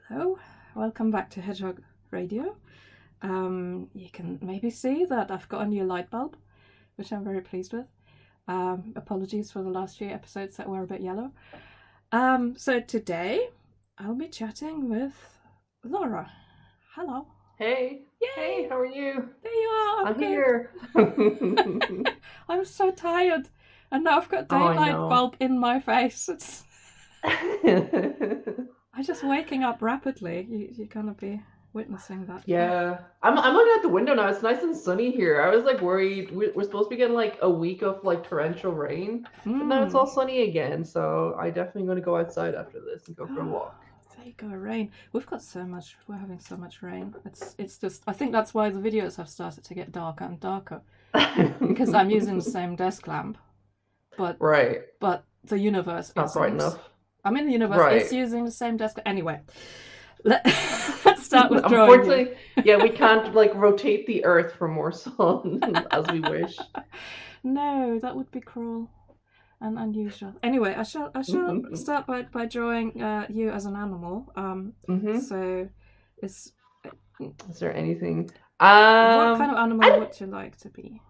Hello, welcome back to Hedgehog Radio. You can maybe see that I've got a new light bulb, which I'm very pleased with. Apologies for the last few episodes that were a bit yellow. So today I'll be chatting with Llaura. Hello. Hey. Yay! Hey, how are you? There you are. I'm Good. here. I'm so tired, and now I've got Oh, I daylight know. bulb in my face. I'm just waking up rapidly. You're gonna be witnessing that. Yeah. I'm looking out the window now. It's nice and sunny here. I was like worried. We're supposed to be getting like a week of like torrential rain, but now it's all sunny again. So I definitely going to go outside after this and go for a walk. There you go, rain. We're having so much rain. It's just, I think that's why the videos have started to get darker and darker, because I'm using the same desk lamp, but Right. but the universe Not isn't. bright enough. I mean, the universe Right. is using the same desk. Anyway, let's start with drawing. Unfortunately, yeah, we can't like rotate the Earth for more sun as we wish. No, that would be cruel and unusual. Anyway, I shall start by drawing you as an animal. So is there anything? What kind of animal would you like to be?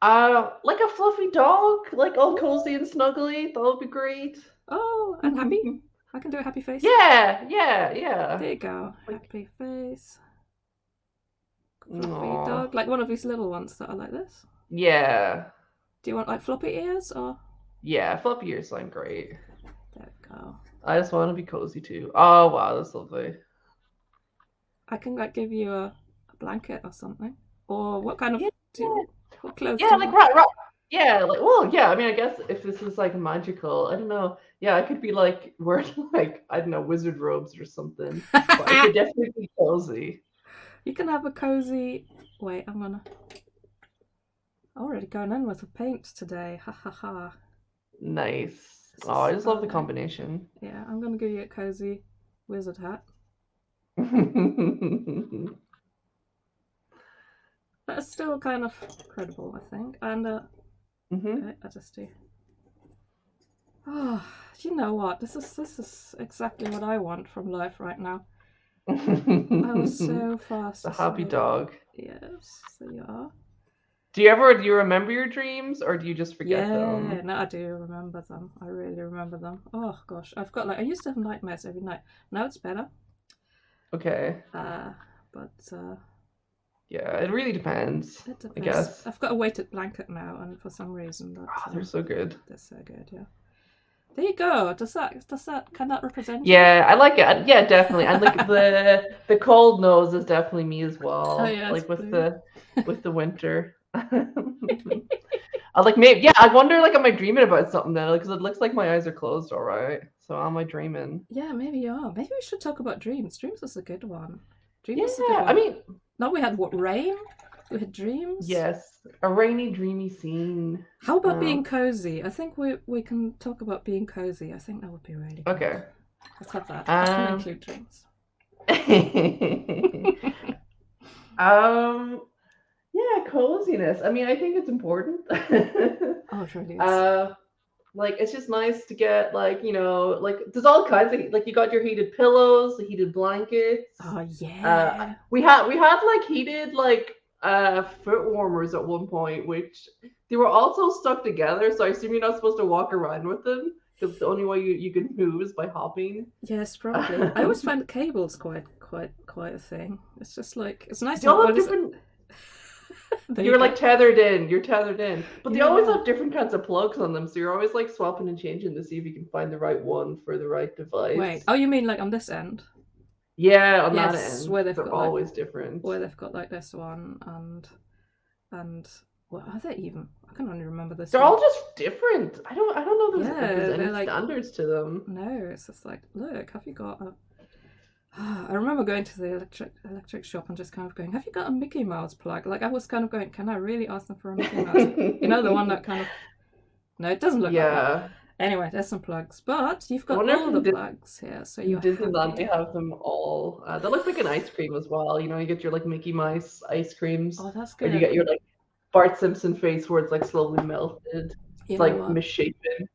Like a fluffy dog, like all cozy and snuggly. That would be great. Oh, and happy? I can do a happy face. Yeah. There you go. Happy face. Fluffy dog, like one of these little ones that are like this. Yeah. Do you want like floppy ears or? Yeah, floppy ears sound great. There we go. I just want to be cozy too. Oh wow, that's lovely. I can like give you a blanket or something. Or what kind of what clothes? Yeah, like right. Yeah, like well, yeah. I mean, I guess if this is like magical, I don't know. Yeah, I could be like wearing like I don't know wizard robes or something. But I could definitely be cozy. You can have a cozy. Wait, I'm gonna. Already going in with the paint today. Ha ha ha. Nice. Oh, I just love the combination. Yeah, I'm gonna give you a cozy wizard hat. That's still kind of credible, I think. And okay, I just do. Oh, you know what? This is exactly what I want from life right now. I was so fast. A happy dog. Yes, there you are. Do you remember your dreams or do you just forget them? Yeah, no, I do remember them. I really remember them. Oh gosh, I used to have nightmares every night. Now it's better. Okay. But yeah, it really depends. I guess. I've got a weighted blanket now, and for some reason they're so good. They're so good, yeah. There you go. Can that represent? Yeah, I like it. Yeah, definitely. And like the cold nose is definitely me as well. Oh, yeah, like with the winter. I like maybe I wonder like am I dreaming about something then? Because it looks like my eyes are closed all right. So am I dreaming? Yeah, maybe you are. Maybe we should talk about dreams. Dreams is a good one. Dreams is a good one. I mean, now we had rain. We had dreams. Yes, a rainy, dreamy scene. How about being cozy? I think we can talk about being cozy. I think that would be really good. Okay. Let's have that. That can include dreams. Yeah, coziness. I mean, I think it's important. Oh, it really is. Like it's just nice to get like like there's all kinds of like you got your heated pillows, the heated blankets. Oh yeah. We had like heated like foot warmers at one point, which they were also stuck together. So I assume you're not supposed to walk around with them because the only way you can move is by hopping. Yes, probably. I always find the cables quite a thing. It's just like it's nice. They all have different. You're like tethered in. You're tethered in, but they always have different kinds of plugs on them. So you're always like swapping and changing to see if you can find the right one for the right device. Wait. Oh, you mean like on this end? Yeah, on that end. Where they're always different. Where they've got like this one and what are they even? I can only remember this. They're all just different. I don't know if there's any like, standards to them. No, it's just like, look, have you got a I remember going to the electric shop and just kind of going, have you got a Mickey Mouse plug? Like I was kind of going, can I really ask them for a Mickey Mouse? You know, the one that kind of no, it doesn't look like that. Anyway, there's some plugs, but you've got all the plugs here, so you Disneyland they have them all. That looks like an ice cream as well. You know, you get your like Mickey Mouse ice creams. Oh, that's good. Or you get your like Bart Simpson face where it's like slowly melted. It's like misshapen.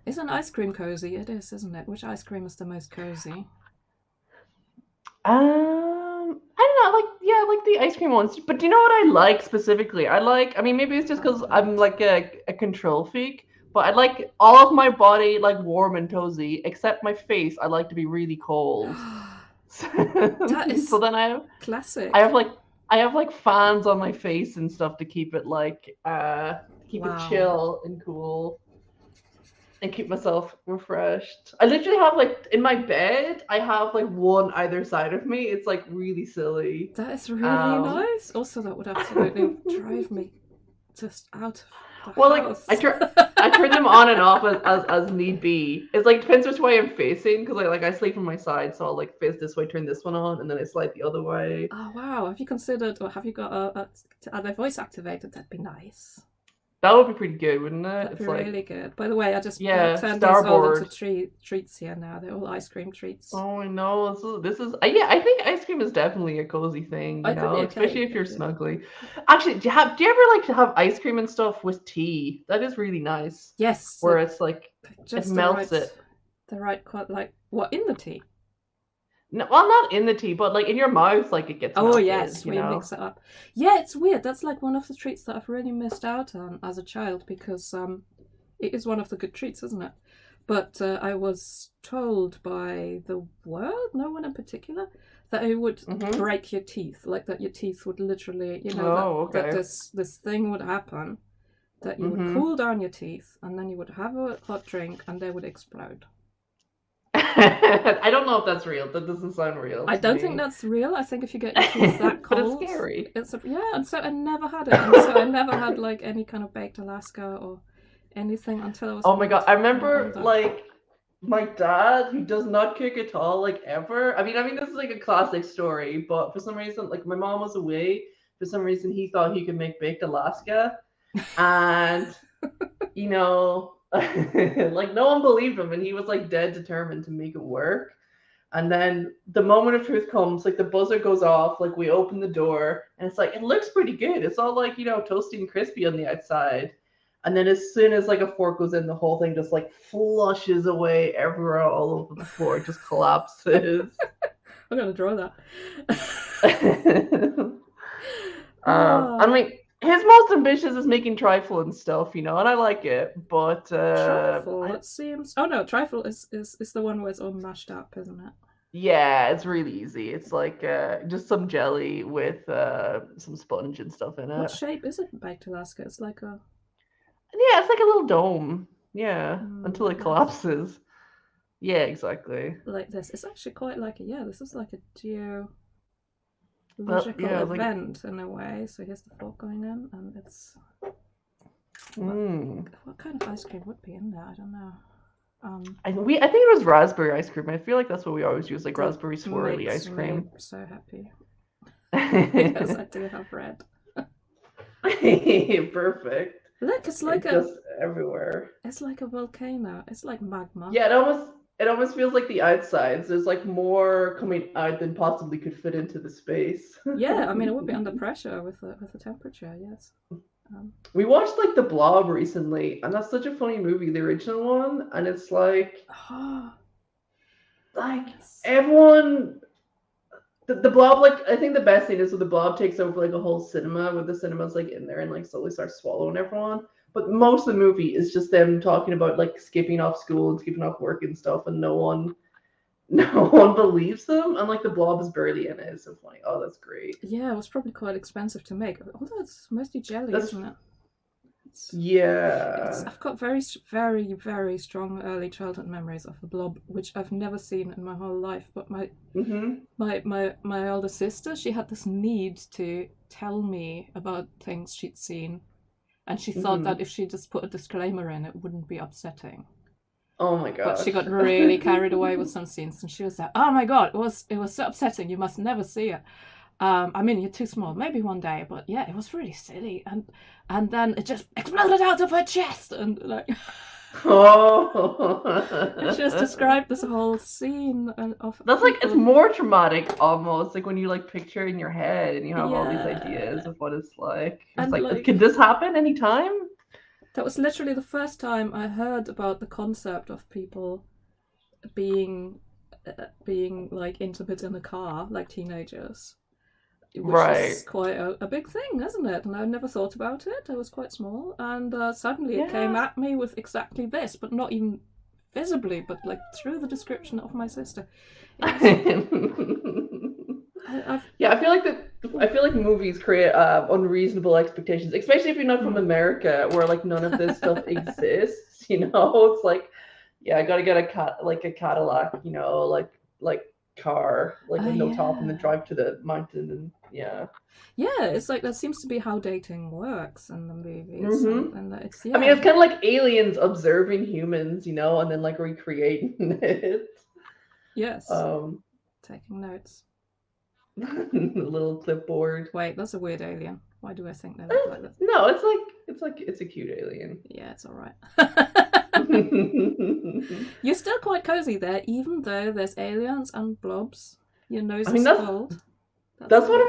Isn't ice cream cozy? It is, isn't it? Which ice cream is the most cozy? I don't know, I like the ice cream ones. But do you know what I like specifically? I mean, maybe it's just because I'm like a control freak, but I like all of my body like warm and cozy, except my face. I like to be really cold. That So is then I classic. have like I have like fans on my face and stuff to keep it like keep it Wow. chill and cool and keep myself refreshed. I literally have like in my bed, I have like one either side of me. It's like really silly. That is really Um nice. Also, that would absolutely drive me just out of the well like house. I turn them on and off as need be. It's like depends which way I'm facing because I sleep on my side, so I'll like face this way, turn this one on, and then I slide the other way. Oh wow! Have you considered, or have you got are they voice activated? That'd be nice. That would be pretty good, wouldn't it? That'd be It's like really good. By the way, I just yeah, turned these all into starboard. treats here now. They're all ice cream treats. Oh, I know. This is yeah. I think ice cream is definitely a cozy thing, It could be a especially cake. if It you're could be a cake. snuggly. Actually, do you ever like to have ice cream and stuff with tea? That is really nice. Yes, Where it's like it just melts it. the right like what in the tea? No, well, not in the tea, but like in your mouth, like it gets Oh melted. yes, we mix it up. Yeah, it's weird. That's like one of the treats that I've really missed out on as a child because it is one of the good treats, isn't it? But I was told by the world, no one in particular, that it would break your teeth, like that your teeth would literally, Oh, that okay. this thing would happen, that you would cool down your teeth, and then you would have a hot drink, and they would explode. I don't know if that's real. That doesn't sound real I to don't think me. that's real. I think if you get your teeth that But it's cold, scary. yeah. And so I never had it, and so I never had like any kind of baked Alaska or anything until I was Oh my god, I remember older. like my dad, who does not cook at all, like ever. I mean, this is like a classic story, but for some reason, like my mom was away. For some reason, he thought he could make baked Alaska, and you know, like no one believed him, and he was like dead determined to make it work. And then the moment of truth comes, like the buzzer goes off, like we open the door, and it's like, it looks pretty good. It's all like, toasty and crispy on the outside. And then as soon as like a fork goes in, the whole thing just like flushes away everywhere all over the floor. It just collapses. I'm gonna draw that. I mean, his most ambitious is making trifle and stuff, and I like it, but Trifle. It seems. Oh no, trifle is the one where it's all mashed up, isn't it? yeah, it's really easy. It's like just some jelly with some sponge and stuff in What it. shape is it baked Alaska? It's like a. Yeah, it's like a little dome. Yeah, until Like it this. collapses. Yeah, exactly. Like this. It's actually quite like a this is like a geological Yeah, like event in a way. So here's the fork going in, and it's what kind of ice cream would be in there? I don't know. I think it was raspberry ice cream. I feel like that's what we always use, like That raspberry swirly makes ice me cream. so happy because I do have red. Perfect. Look, it's like Just everywhere. it's like a volcano. It's like magma. Yeah, it almost feels like the outsides. There's like more coming out than possibly could fit into the space. Yeah, I mean it would be under pressure with the temperature. Yes. We watched like The Blob recently, and that's such a funny movie, the original one, and it's like like everyone the blob, like I think the best thing is when the blob takes over like a whole cinema, where the cinema's like in there and like slowly starts swallowing everyone. But most of the movie is just them talking about like skipping off school and skipping off work and stuff, and no one no one believes them. And like the blob is barely in it. It's so funny. Oh, that's great. Yeah, it was probably quite expensive to make. Although it's mostly jelly, That's isn't it? yeah. I've got very, very, very strong early childhood memories of the Blob, which I've never seen in my whole life. But my older sister, she had this need to tell me about things she'd seen, and she thought that if she just put a disclaimer in, it wouldn't be upsetting. Oh my But she gosh. got really carried away with some scenes, and she was like, "Oh my god, it was so upsetting. You must never see it." I mean, you're too small. Maybe one day, but yeah, it was really silly, and then it just exploded out of her chest, and like, Oh. she just described this whole scene of That's like it's people. more traumatic almost, like when you like picture in your head and you have all these Yeah, ideas of what it's like. It's and like, like could this happen anytime? that was literally the first time I heard about the concept of people being being like intimate in a car like teenagers, which Right. is quite a big thing, isn't it? And I never thought about it. I was quite small, and suddenly it came Yeah. at me with exactly this, but not even visibly, but like through the description of my sister. It was, Yeah, I feel like movies create unreasonable expectations, especially if you're not from America, where like none of this stuff exists. You know, it's like, yeah, I gotta get a Cadillac, you know, like car, like with no top, and then drive to the mountain, and yeah. Yeah, it's like that seems to be how dating works in the movies, and it's I mean, it's kind of like aliens observing humans, you know, and then like recreating it. Yes. Taking notes. Little clipboard. Wait, that's a weird alien. Why do I think they look like this? No, it's a cute alien. Yeah, it's all right. You're still quite cozy there, even though there's aliens and blobs. Your nose is cold. That's one of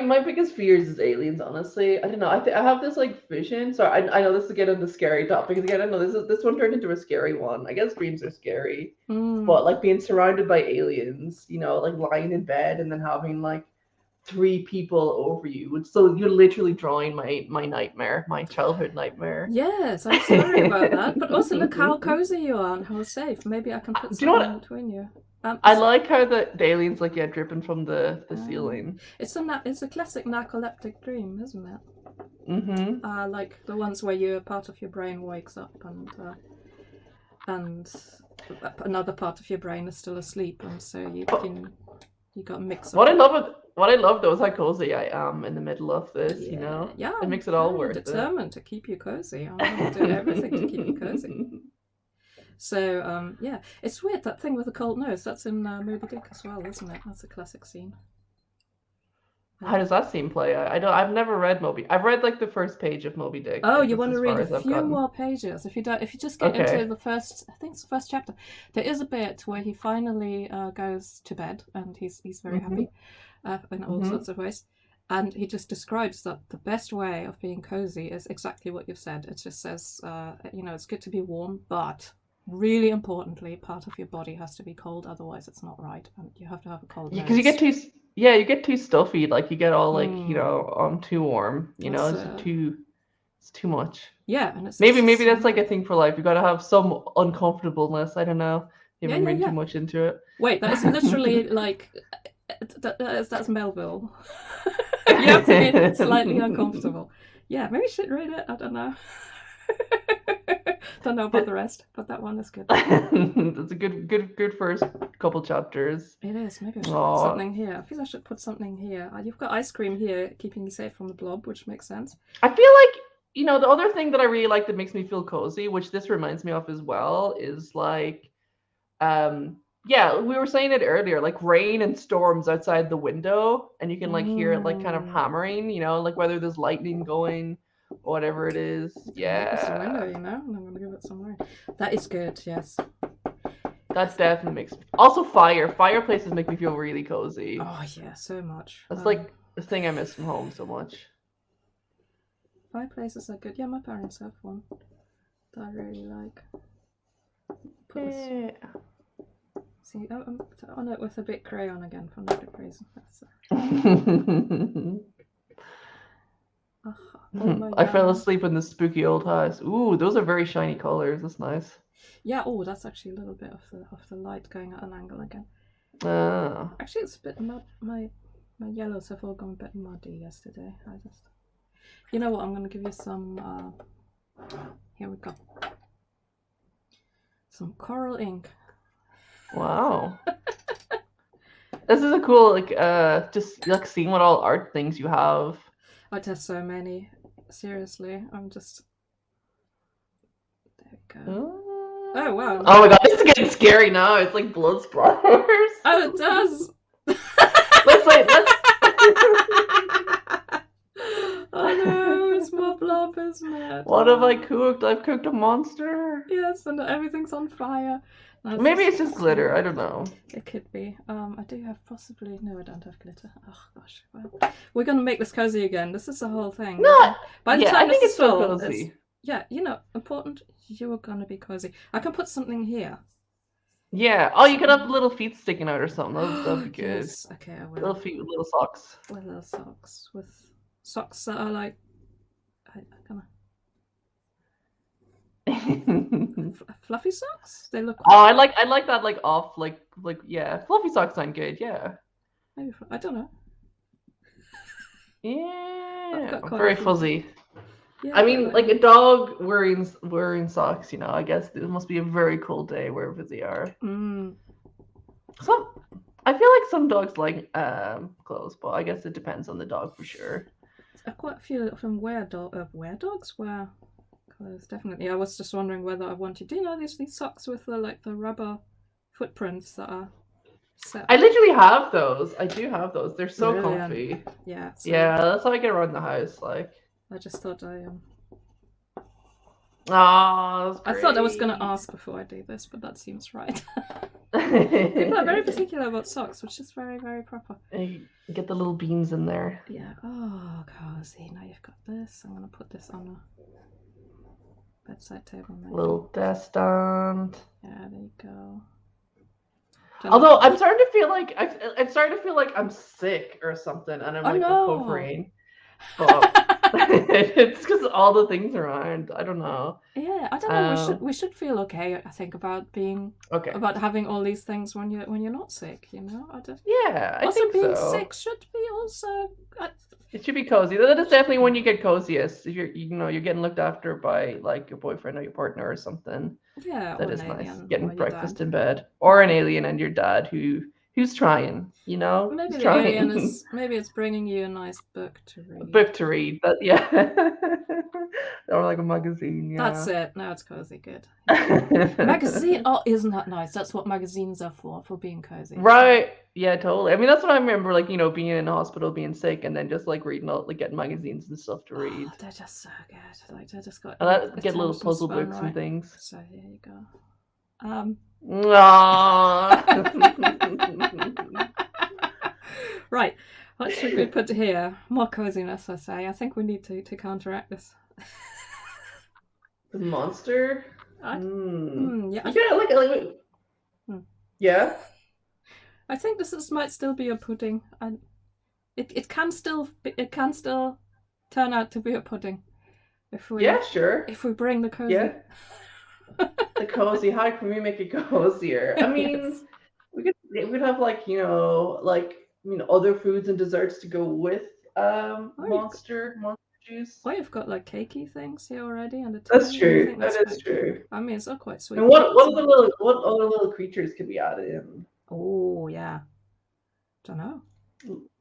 my biggest fears is aliens. Honestly, I don't know. I have this like vision. So I know this is getting into scary topics again. I know this one turned into a scary one. I guess dreams are scary, but like being surrounded by aliens, you know, like lying in bed and then having like 3 people over you. So you're literally drawing my nightmare, my childhood nightmare. Yes, I'm sorry about that. But also look how cozy you are and how safe. Maybe I can put something between you. I like how the aliens like dripping from the ceiling. It's a classic narcoleptic dream, isn't it? Mm-hmm. Like the ones where part of your brain wakes up and another part of your brain is still asleep, and so you got a mix of what I love though is how cozy I am in the middle of this, you know? Yeah, it makes it all worth it. Determined to keep you cozy. I'm going to do everything to keep you cozy. So, yeah, it's weird, that thing with the cold nose. That's in Moby Dick as well, isn't it? That's a classic scene. How does that scene play? I've never read Moby. I've read like the first page of Moby Dick. Oh, you want to read a few more pages? If you just get into the first, I think it's the first chapter. There is a bit where he finally goes to bed, and he's very happy in all sorts of ways. And he just describes that the best way of being cozy is exactly what you've said. It just says, you know, it's good to be warm, but really importantly, part of your body has to be cold, otherwise it's not right, and you have to have a cold nose. Because you get too stuffy, like you get all like you know too warm, you know, it's too much. Yeah, and it's maybe that's like a thing for life. You got to have some uncomfortableness. I don't know. You haven't read too much into it. Wait, that is literally like that's Melville. You have to be slightly uncomfortable. Yeah, maybe you should read it. I don't know. Don't know about the rest, but that one is good. That's a good first couple chapters. It is. Maybe I should put something here. I feel I should put something here. You've got ice cream here, keeping you safe from the blob, which makes sense. I feel like, you know, the other thing that I really like that makes me feel cozy, which this reminds me of as well, is like, yeah, we were saying it earlier, like rain and storms outside the window, and you can like hear it like kind of hammering, you know, like whether there's lightning going. Whatever it is, yeah. It's a window, you know, and I'm gonna give it some rain. That is good, yes. That definitely makes. Also, fireplaces make me feel really cozy. Oh yeah, so much. That's like the thing I miss from home so much. Fireplaces are good. Yeah, my parents have one that I really like. See, I'm on it with a bit crayon again for no good reason. I fell asleep in the spooky old house. Ooh, those are very shiny colors. That's nice. Yeah. Oh, that's actually a little bit of the light going at an angle again. Actually, it's a bit mud. My yellows have all gone a bit muddy yesterday. You know what? I'm going to give you some. Here we go. Some coral ink. Wow. This is a cool just like seeing what all art things you have. I test so many. Seriously, I'm just. There we go. Oh wow! Oh my god, this is getting scary now. It's like blood splatters. Oh, it does. let's. Oh no, it's more blob, isn't it? What have I cooked? I've cooked a monster. Yes, and everything's on fire. Maybe it's just glitter. I don't know. It could be. I do have possibly. No, I don't have glitter. Oh gosh. Well, we're gonna make this cozy again. This is the whole thing. No. By the time I think this it's so cozy. Yeah, you know, important. You are gonna be cozy. I can put something here. Yeah. Oh, you could have little feet sticking out or something. That'd be good. Yes. Okay, I Little will. feet with little socks. With little socks. With socks that are like kind of fluffy socks. They look. Oh, I like that like off like yeah. Fluffy socks sound good. Yeah. Maybe I don't know. Yeah. got quite Very a few. fuzzy. Yeah, I mean, like a dog wearing socks. I guess it must be a very cold day wherever they are. I feel like some dogs like clothes, but I guess it depends on the dog for sure. Quite a few of them wear dogs wear clothes. Definitely. I was just wondering whether I wanted. Do you know these socks with the rubber footprints that are set? I literally have those. I do have those. They're so Brilliant. comfy. Yeah. Yeah, that's how I get around the house. Like. I just thought Oh, I thought I was going to ask before I do this, but that seems right. People are very particular about socks, which is very, very proper. You get the little beans in there. Yeah. Oh, Cosy. Now you've got this. I'm going to put this on a bedside table. Maybe. Little desk stand. Yeah, there you go. Although I'm starting to feel like I'm sick or something, and I'm recovering. But it's because all the things around. I don't know. Yeah, I don't know. We should feel okay. I think about about having all these things when you're not sick. I think being sick should be also. It should be cozy. That is definitely when you get coziest. If you're getting looked after by like your boyfriend or your partner or something. Yeah, that is nice. Getting breakfast in bed, or an alien and your dad who's trying. Maybe the alien is it's bringing you a nice book to read. A book to read, but yeah, or like a magazine. Yeah, that's it. Now it's cozy. Good. Magazine. Oh, isn't that nice? That's what magazines are for being cozy. Right. Yeah, totally. I mean, that's what I remember, like, being in a hospital, being sick, and then just like reading all, like, getting magazines and stuff to read. Oh, they're just so good. Like, they just got. And get little puzzle books and things. So here you go. Right. What should we put here? More coziness, I say. I think we need to counteract this. The monster. Yeah. Yeah. I think this might still be a pudding, and it can still turn out to be a pudding if we if we bring the cozy. Yeah. The cozy. How can we make it cozier? I mean, we could have other foods and desserts to go with monster juice. Well, you've got like cakey things here already, and that's true. That is true. I mean, it's all quite sweet. And what other little creatures could be added in? Oh yeah, don't know.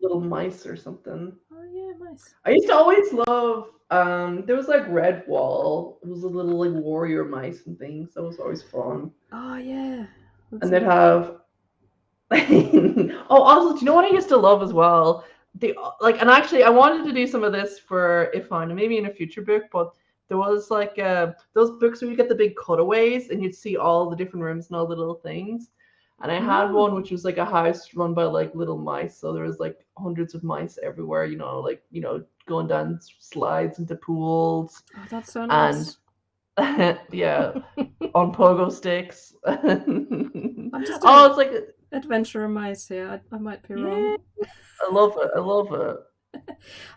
Little mice or something. Oh yeah, mice. I used to always love. There was like Redwall. It was a little like warrior mice and things. That was always fun. Oh yeah. And they'd have. Oh, also, do you know what I used to love as well? And actually, I wanted to do some of this for Ifan, and maybe in a future book, but there was like those books where you get the big cutaways and you'd see all the different rooms and all the little things. And I had one which was like a house run by like little mice, so there was like hundreds of mice everywhere. Going down slides into pools. Oh, that's so nice. And yeah, on pogo sticks. It's like adventure mice here. I might be wrong. I love it.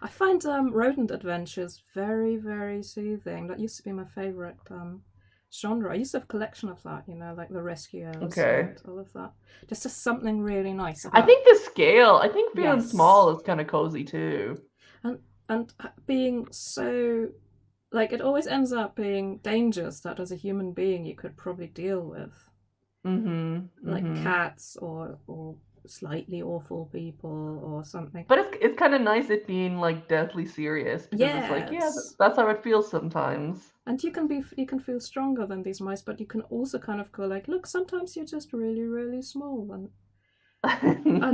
I find rodent adventures very, very soothing. That used to be my favorite genre. I used to have a collection of that, like the rescuers and all of that. Just something really nice. I think the scale. I think being small is kind of cozy too. And being so, like, it always ends up being dangers that as a human being you could probably deal with. Like cats or slightly awful people or something. But it's kind of nice it being like deathly serious, because it's like, that's how it feels sometimes. And you can feel stronger than these mice, but you can also kind of go like, look, sometimes you're just really, really small, and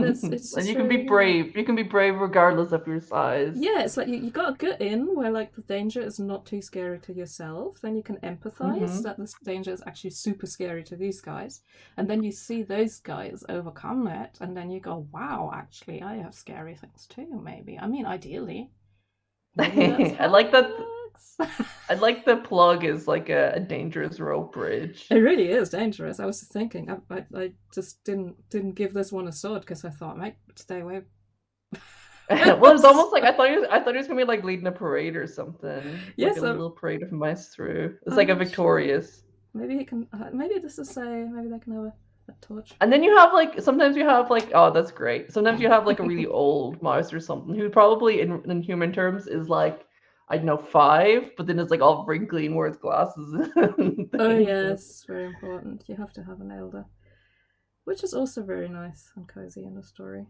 it's and you can be brave. You can be brave regardless of your size. Yeah, it's like you got to get in where like the danger is not too scary to yourself. Then you can empathize that this danger is actually super scary to these guys, and then you see those guys overcome it, and then you go, wow, actually, I have scary things too. Maybe. I mean, ideally. I like that. Yes. I'd like the plug is like a dangerous rope bridge. It really is dangerous. I was just thinking, I just didn't give this one a sword because I thought, mate, stay away. Well, it's almost like I thought he was gonna be like leading a parade or something. Yes, like a little parade of mice through. It's I'm like a not victorious. Sure. Maybe he can. Maybe this is maybe they can have a torch. And then you have like sometimes you have like oh that's great. Sometimes you have like a really old mouse or something who probably in human terms is like I don't know 5, but then it's like all wrinkly and wears glasses. Oh yes, very important. You have to have an elder, which is also very nice and cozy in the story.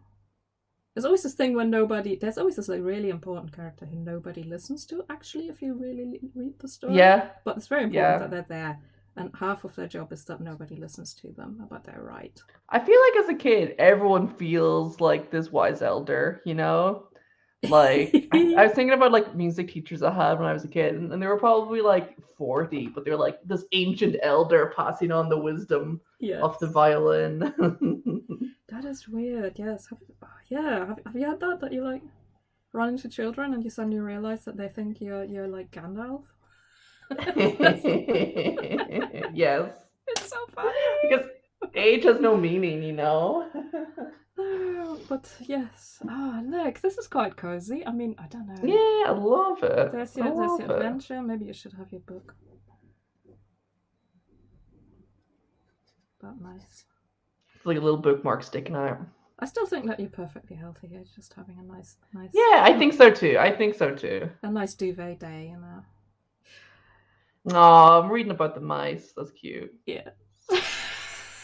There's always this thing when there's always this like really important character who nobody listens to actually if you really read the story. Yeah. But it's very important that they're there. And half of their job is that nobody listens to them, but they're right. I feel like as a kid, everyone feels like this wise elder, you know? Like, I was thinking about like music teachers I had when I was a kid, and they were probably like 40, but they were like this ancient elder passing on the wisdom of the violin. That is weird, yes. Have you had that you like run into children and you suddenly realize that they think you're like Gandalf? Yes. It's so funny. Because age has no meaning, you know? But yes. Look, this is quite cozy. I mean, I don't know. Yeah, I love it. There's your adventure. Maybe you should have your book. But nice. It's like a little bookmark sticking out. I still think that you're perfectly healthy here, just having a nice. Yeah, I think so too. A nice duvet day, you know. Oh, I'm reading about the mice. That's cute. Yeah.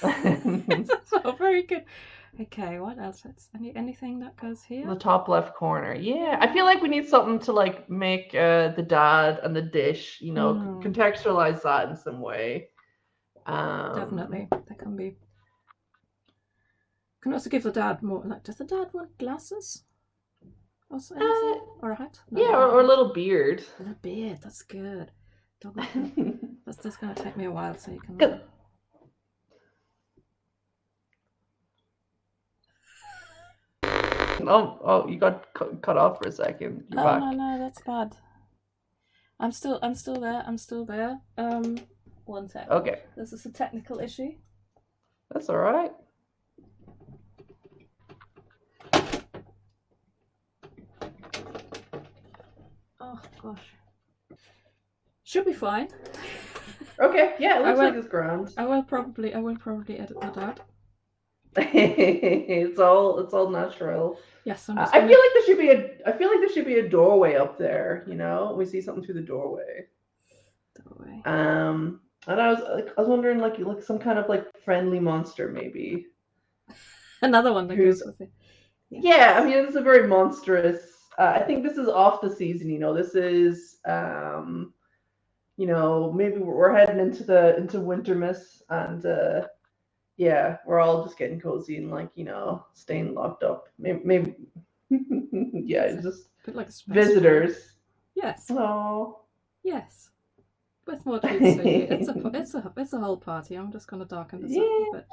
So very good. Okay, what else? Anything that goes here? The top left corner. Yeah, I feel like we need something to like make the dad and the dish, you know, contextualize that in some way. Definitely, there can be. Can also give the dad more. Like, does the dad want glasses? Or a hat? No, yeah, or a little beard. A little beard. That's good. That's just gonna take me a while, so you can. Oh, you got cut off for a second. You're back. No, that's bad. I'm still there. 1 sec. Okay. This is a technical issue. That's all right. Oh gosh. Should be fine. Okay. Yeah, it looks like it's grand. I will probably edit that out. It's all natural. Yes, I feel like there should be a doorway up there. You know, we see something through the doorway. And I was wondering like some kind of like friendly monster maybe. Another one that goes with it. Yeah, I mean it's a very monstrous. I think this is off the season. You know, this is you know maybe we're heading into Wintermas and. Yeah, we're all just getting cozy and like, you know, staying locked up. Maybe yeah, it's just like visitors. Story. Yes. Oh. Yes. With more treats for you. It's a whole party. I'm just gonna darken this up a bit.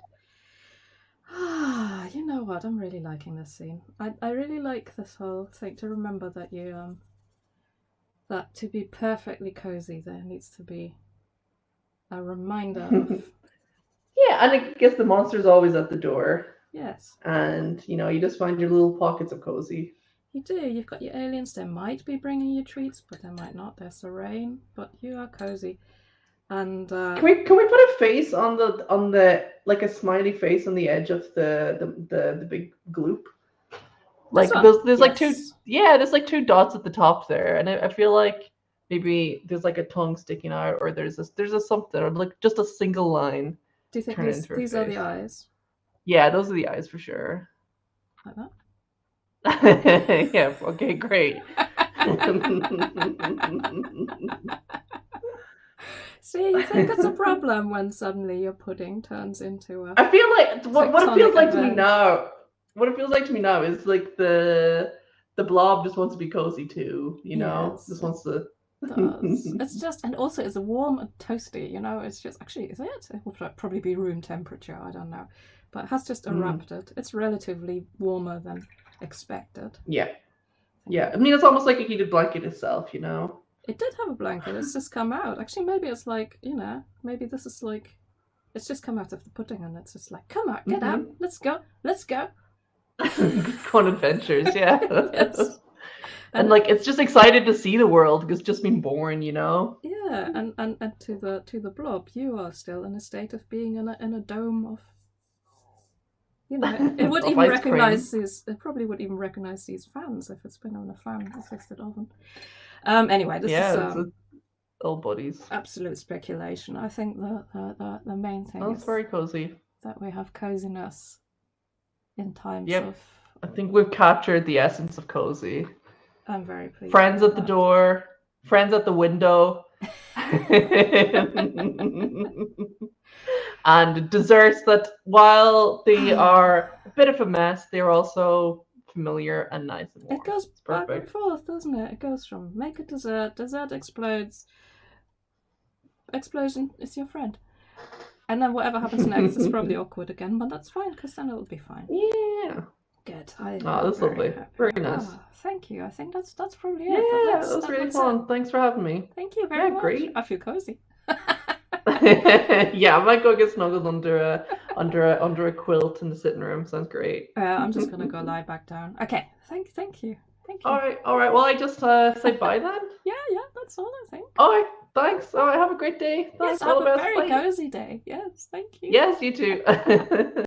You know what? I'm really liking this scene. I really like this whole thing to remember that you that to be perfectly cozy there needs to be a reminder of yeah, and I guess the monster's always at the door. Yes. And, you know, you just find your little pockets of cozy. You do. You've got your aliens. They might be bringing you treats, but they might not. There's the rain, but you are cozy. And can we put a face on the like a smiley face on the edge of the big gloop? Like there's like there's like 2 dots at the top there, and I feel like maybe there's like a tongue sticking out, or there's a something, or like just a single line. Do you think these are the eyes? Yeah, those are the eyes for sure. Like that? Yeah, okay, great. See, you think it's a problem when suddenly your pudding turns into a... I feel like, what it feels like to me now is like the blob just wants to be cozy too, you know? Yes. Just wants to... It's just, and also it's warm and toasty, you know, it's just, actually, is it? It will probably be room temperature, I don't know. But it has just erupted. It's relatively warmer than expected. Yeah. Yeah, I mean, it's almost like a heated blanket itself, you know? It did have a blanket. It's just come out. Actually, maybe it's like, maybe this is like, it's just come out of the pudding, and it's just like, come on, get out, let's go. Go on adventures, yeah. Yes. And like it's just excited to see the world because it's just been born, Yeah, and to the blob, you are still in a state of being in a dome of, it would even recognize these. It probably would even recognize these fans if it's been on a fan-assisted oven. Anyway, this is old buddies. Absolute speculation. I think the main thing is very cozy. That we have coziness in times of. I think we've captured the essence of cozy. I'm very pleased. Friends at the door, friends at the window, and desserts that, while they are a bit of a mess, they're also familiar and nice and warm. It goes back and forth, doesn't it? It goes from make a dessert explodes, explosion is your friend. And then whatever happens next is probably awkward again, but that's fine, because then it'll be fine. Yeah. Good. That's lovely. Very nice. Thank you. I think that's probably it. Yeah, that was really fun. Thanks for having me. Thank you very much. Great. I feel cozy. Yeah, I might go get snuggled under a quilt in the sitting room. Sounds great. I'm just gonna go lie back down. Okay. Thank you. All right. Well, I just say bye then. Yeah. That's all I think. All right. Thanks. All right. Have a great day. Thanks. Yes, have a very cozy day. Yes. Thank you. Yes, you too.